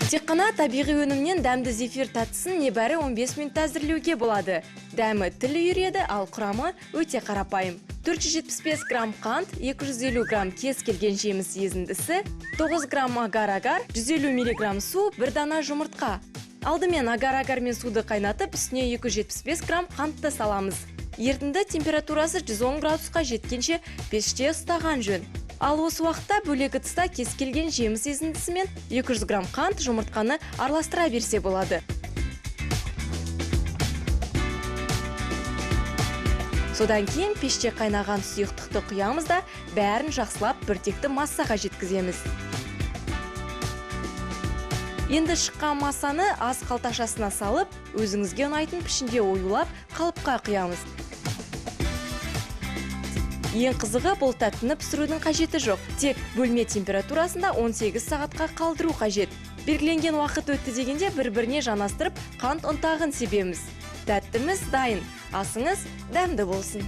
Тек қана табиғи өнімнен дәмді зефир татысын небәрі 15 минутта әзірлеуге болады. Дәмі тіл үйіреді, ал құрамы өте қарапайым. 475 грамм қант, 250 грамм кез келген жеміс езіндісі, 9 грамм агар-агар, 150 миллиграмм су, 1 дана жұмыртқа. Алдымен агар-агар мен суды қайнатып, үстіне 275 грамм қантты саламыз. Ерітінді температурасы 110 градусқа жеткенше пеште ұстаған жөн. Ал осы уақытта бөлек ыдыста кез келген жеміс езіндісі мен 200 грамм қант жұмыртқаны араластыра берсе болады. Содан кейін пеште қайнаған сұйықтықты құямыз да бәрін жақсылап біртекті массаға жеткіземіз. Енді шыққан массаны ас қалташасына салып, өзіңізге ұнайтын пішінде оюлап, қалыпқа құямыз. Ең қызығы бұл тәттіні пісірудің қажеті жоқ. Тек бөлме температурасында 18 сағатқа қалдыру қажет. Белгіленген уақыт өтті дегенде бір-біріне жанастырып, қант ұнтағын себеміз. Тәттіміз дайын. Асыңыз дәмді болсын.